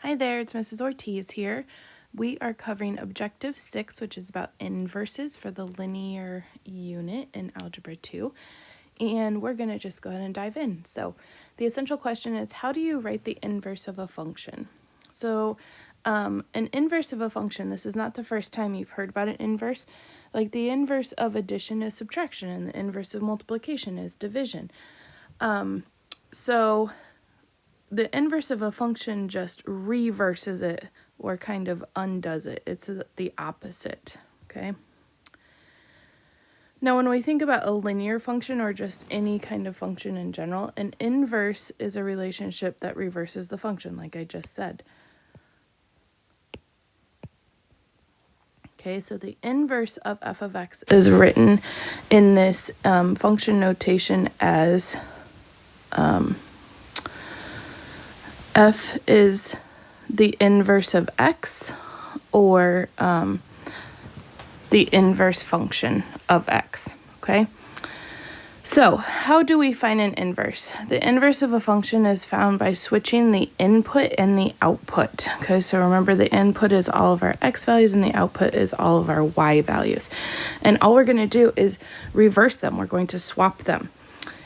Hi there, it's Mrs. Ortiz here. We are covering Objective 6, which is about inverses for the linear unit in Algebra 2. And we're going to just go ahead and dive in. So the essential question is, how do you write the inverse of a function? So an inverse of a function, this is not the first time you've heard about an inverse. Like the inverse of addition is subtraction, and the inverse of multiplication is division. So the inverse of a function just reverses it or kind of undoes it. It's the opposite, okay? Now, when we think about a linear function or just any kind of function in general, an inverse is a relationship that reverses the function, like I just said. Okay, so the inverse of f of x is written in this function notation as f is the inverse of x, or the inverse function of x, okay? So how do we find an inverse? The inverse of a function is found by switching the input and the output, okay? So remember, the input is all of our x values and the output is all of our y values. And all we're going to do is reverse them. We're going to swap them.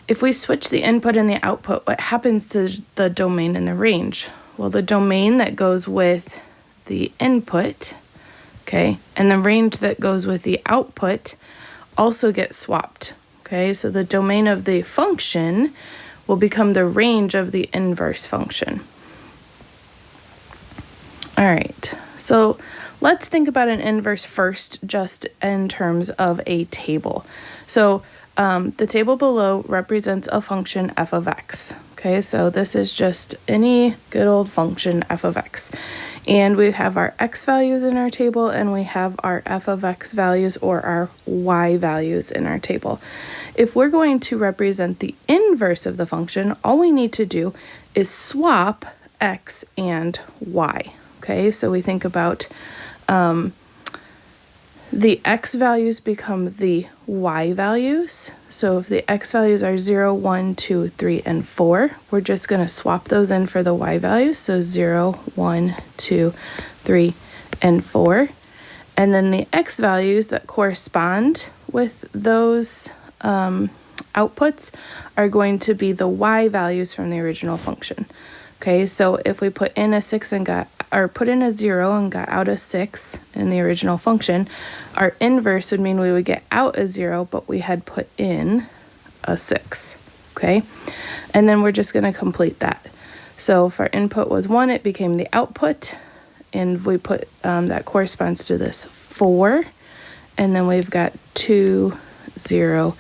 If we switch the input and the output, what happens to the domain and the range? Well, the domain that goes with the input, okay, and the range that goes with the output also get swapped, okay? So the domain of the function will become the range of the inverse function. All right, so let's think about an inverse first, just in terms of a table. So the table below represents a function f of x. Okay, so this is just any good old function f of x. And we have our x values in our table, and we have our f of x values or our y values in our table. If we're going to represent the inverse of the function, all we need to do is swap x and y. Okay, so we think about the x values become the y values. So if the x values are 0, 1, 2, 3, and 4, we're just going to swap those in for the y values. So 0, 1, 2, 3, and 4. And then the x values that correspond with those outputs are going to be the y values from the original function. Okay, so if we put in a 6 and put in a 0 and got out a 6 in the original function, our inverse would mean we would get out a 0, but we had put in a 6, okay? And then we're just going to complete that. So if our input was 1, it became the output, and we put, that corresponds to this 4, and then we've got 2, 0,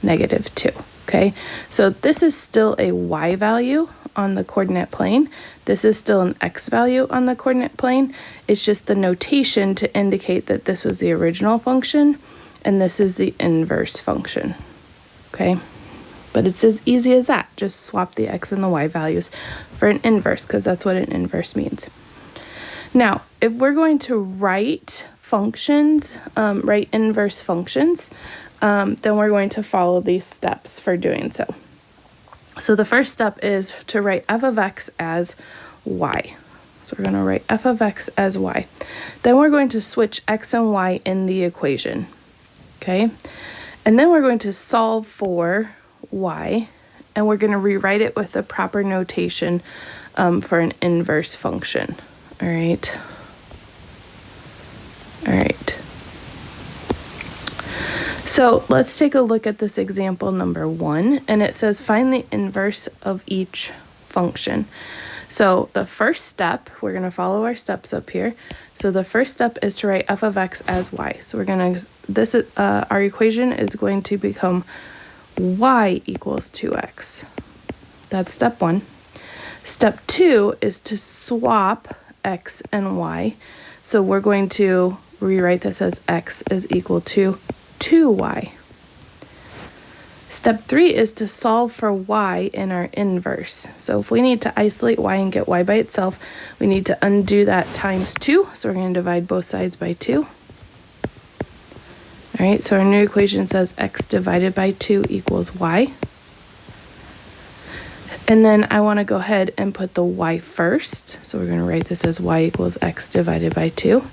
negative 2, okay? So this is still a y value on the coordinate plane. This is still an x value on the coordinate plane. It's just the notation to indicate that this was the original function and this is the inverse function, okay? But it's as easy as that. Just swap the x and the y values for an inverse, because that's what an inverse means. Now, if we're going to write functions, write inverse functions, then we're going to follow these steps for doing so. So the first step is to write f of x as y. So we're going to write f of x as y. Then we're going to switch x and y in the equation, okay? And then we're going to solve for y, and we're going to rewrite it with the proper notation for an inverse function, all right? All right. So let's take a look at this example number 1, and it says find the inverse of each function. So the first step, we're going to follow our steps up here. So the first step is to write f of x as y. So we're going to, our equation is going to become y equals 2x. That's step 1. Step 2 is to swap x and y. So we're going to rewrite this as x is equal to 2y. Step 3 is to solve for y in our inverse. So if we need to isolate y and get y by itself, we need to undo that times 2. So we're going to divide both sides by 2. All right, so our new equation says x divided by 2 equals y. And then I want to go ahead and put the y first. So we're going to write this as y equals x divided by 2.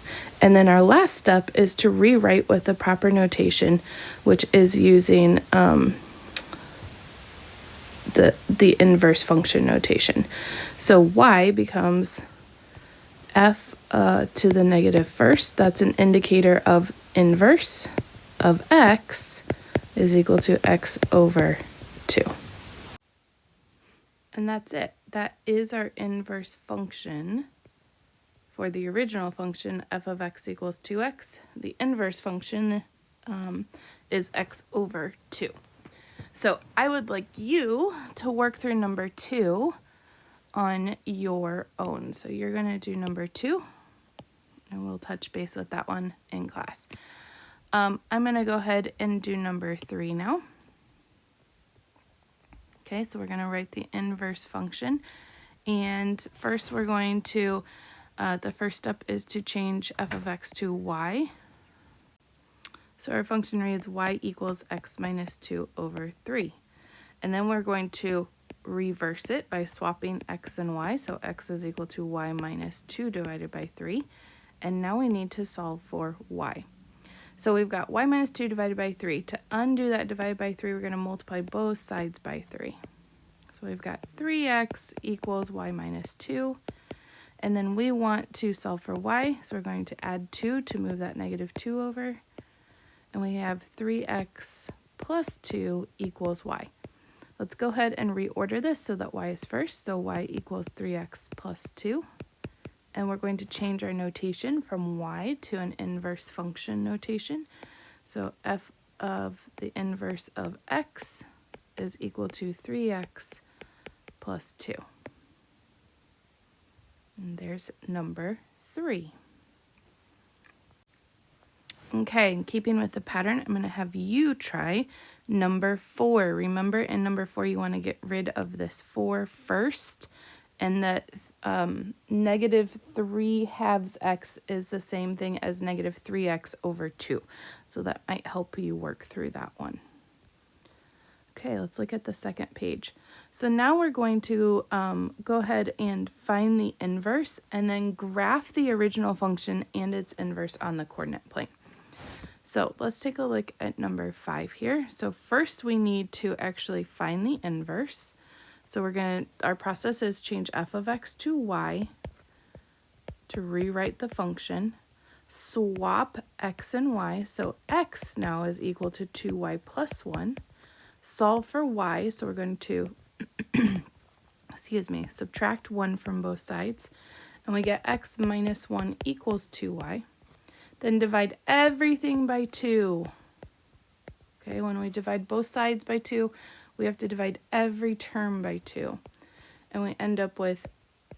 And then our last step is to rewrite with the proper notation, which is using the inverse function notation. So y becomes f to the negative first. That's an indicator of inverse of x is equal to x over 2. And that's it. That is our inverse function for the original function, f of x equals 2x. The inverse function is x over 2. So I would like you to work through number 2 on your own. So you're going to do number 2, and we'll touch base with that one in class. I'm going to go ahead and do number 3 now. Okay, so we're going to write the inverse function. And first we're going to, the first step is to change f of x to y. So our function reads y equals x minus 2 over 3. And then we're going to reverse it by swapping x and y. So x is equal to y minus 2 divided by 3. And now we need to solve for y. So we've got y minus 2 divided by 3. To undo that divided by 3, we're going to multiply both sides by 3. So we've got 3x equals y minus 2. And then we want to solve for y. So we're going to add 2 to move that negative 2 over. And we have 3x plus 2 equals y. Let's go ahead and reorder this so that y is first. So y equals 3x plus 2. And we're going to change our notation from y to an inverse function notation. So f of the inverse of x is equal to 3x plus 2. And there's number 3. Okay, and keeping with the pattern, I'm going to have you try number 4. Remember, in number 4, you want to get rid of this 4 first. And that negative 3 halves x is the same thing as negative 3x over 2. So that might help you work through that one. Okay, let's look at the second page. So now we're going to go ahead and find the inverse and then graph the original function and its inverse on the coordinate plane. So let's take a look at number 5 here. So first we need to actually find the inverse. So our process is change f of x to y to rewrite the function, swap x and y. So x now is equal to 2y plus 1. Solve for y, so we're going to, subtract 1 from both sides. And we get x minus 1 equals 2y. Then divide everything by 2. Okay, when we divide both sides by 2, we have to divide every term by 2. And we end up with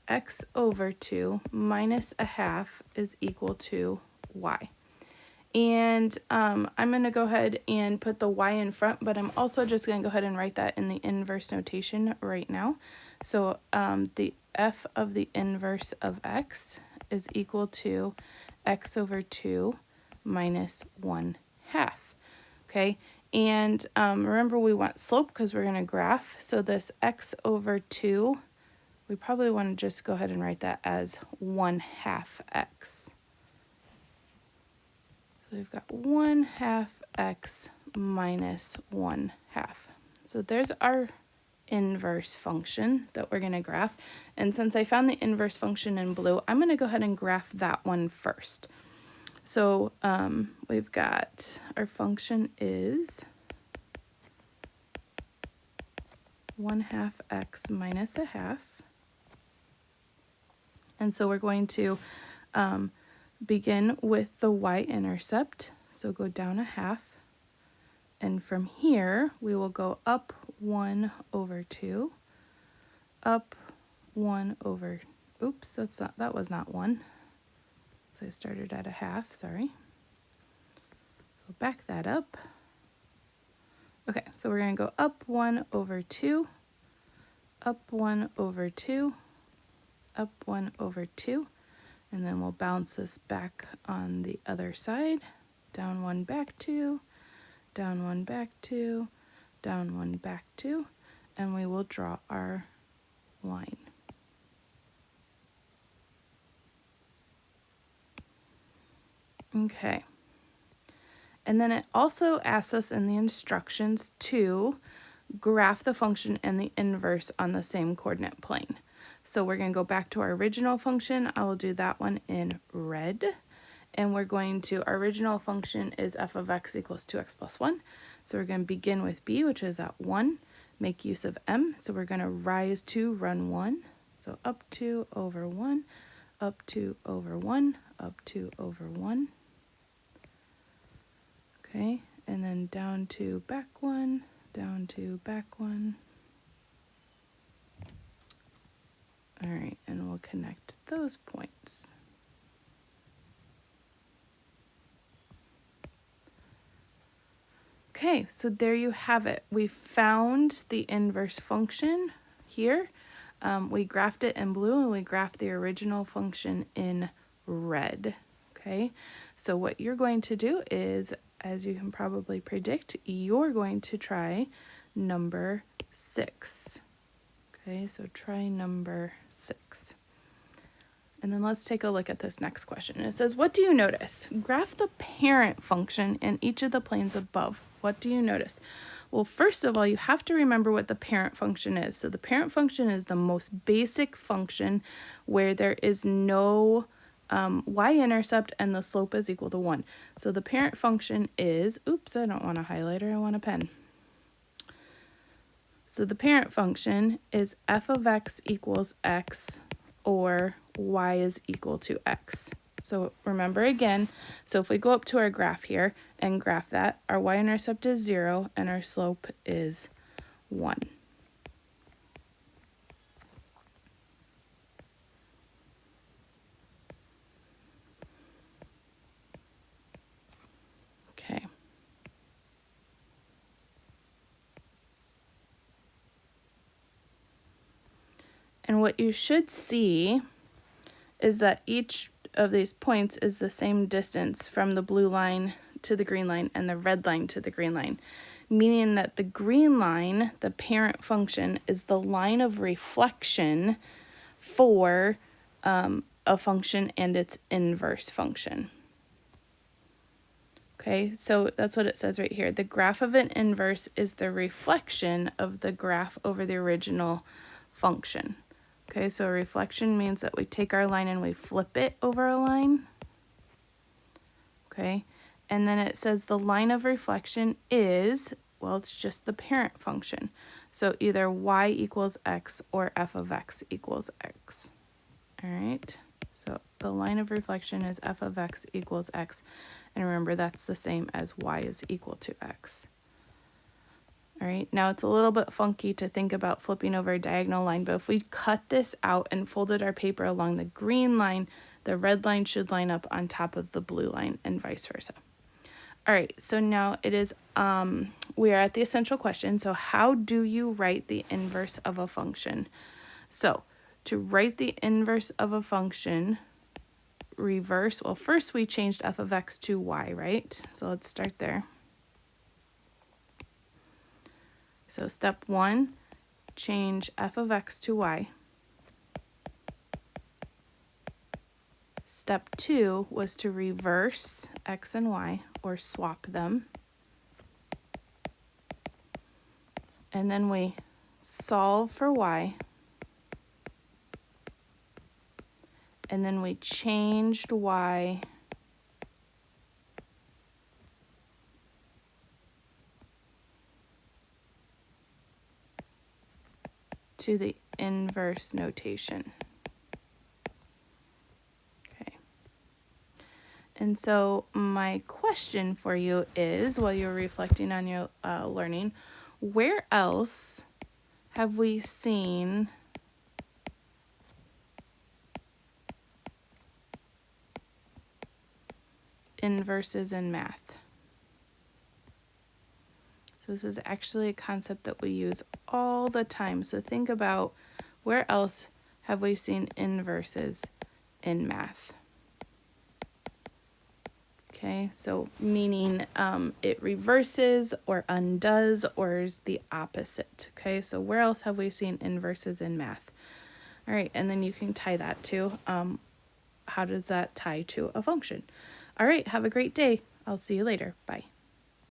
x over 2 minus a half is equal to y. And I'm going to go ahead and put the y in front, but I'm also just going to go ahead and write that in the inverse notation right now. So the f of the inverse of x is equal to x over 2 minus 1 half. Okay, and remember we want slope because we're going to graph. So this x over 2, we probably want to just go ahead and write that as 1 half x. So we've got 1 half x minus 1 half. So there's our inverse function that we're going to graph. And since I found the inverse function in blue, I'm going to go ahead and graph that one first. So we've got our function is 1 half x minus a half. And so we're going to begin with the y-intercept. So go down a half. And from here, we will go up 1 over 2, up 1 over, oops, that was not 1. So I started at a half, sorry. So back that up. Okay, so we're going to go up 1 over 2, up 1 over 2, up 1 over 2, and then we'll bounce this back on the other side. Down 1, back 2, down 1, back 2, down 1, back 2, and we will draw our line. Okay. And then it also asks us in the instructions to graph the function and the inverse on the same coordinate plane. So we're going to go back to our original function. I will do that one in red. And we're going to, our original function is f of x equals 2x plus 1. So we're going to begin with b, which is at 1, make use of m. So we're going to rise 2, run 1. So up 2 over 1, up 2 over 1, up 2 over 1. Okay, and then down 2, back 1, down 2, back 1. All right, and we'll connect those points. Okay, so there you have it. We found the inverse function here. We graphed it in blue and we graphed the original function in red. Okay, so what you're going to do is, as you can probably predict, you're going to try number 6. Okay, so try number 6. And then let's take a look at this next question. It says, what do you notice? Graph the parent function in each of the planes above. What do you notice? Well, first of all, you have to remember what the parent function is. So the parent function is the most basic function where there is no y-intercept and the slope is equal to 1. So the parent function is, oops, I don't want a highlighter, I want a pen. So the parent function is f of x equals x, or y is equal to x. So remember again, so if we go up to our graph here and graph that, our y-intercept is 0 and our slope is 1. Okay. And what you should see is that each of these points is the same distance from the blue line to the green line and the red line to the green line, meaning that the green line, the parent function, is the line of reflection for a function and its inverse function. Okay, so that's what it says right here. The graph of an inverse is the reflection of the graph over the original function. Okay, so a reflection means that we take our line and we flip it over a line. Okay, and then it says the line of reflection is, well, it's just the parent function. So either y equals x or f of x equals x. All right, so the line of reflection is f of x equals x. And remember, that's the same as y is equal to x. All right, now it's a little bit funky to think about flipping over a diagonal line, but if we cut this out and folded our paper along the green line, the red line should line up on top of the blue line and vice versa. All right, so now it is, we are at the essential question. So how do you write the inverse of a function? So to write the inverse of a function, reverse, well, first we changed f of x to y, right? So let's start there. So step 1, change f of x to y. Step 2 was to reverse x and y, or swap them. And then we solve for y. And then we changed y to the inverse notation. Okay. And so my question for you is, while you're reflecting on your learning, where else have we seen inverses in math? So this is actually a concept that we use all the time. So think about, where else have we seen inverses in math? Okay, so meaning it reverses or undoes or is the opposite. Okay, so where else have we seen inverses in math? All right, and then you can tie that to how does that tie to a function. All right, have a great day. I'll see you later. Bye.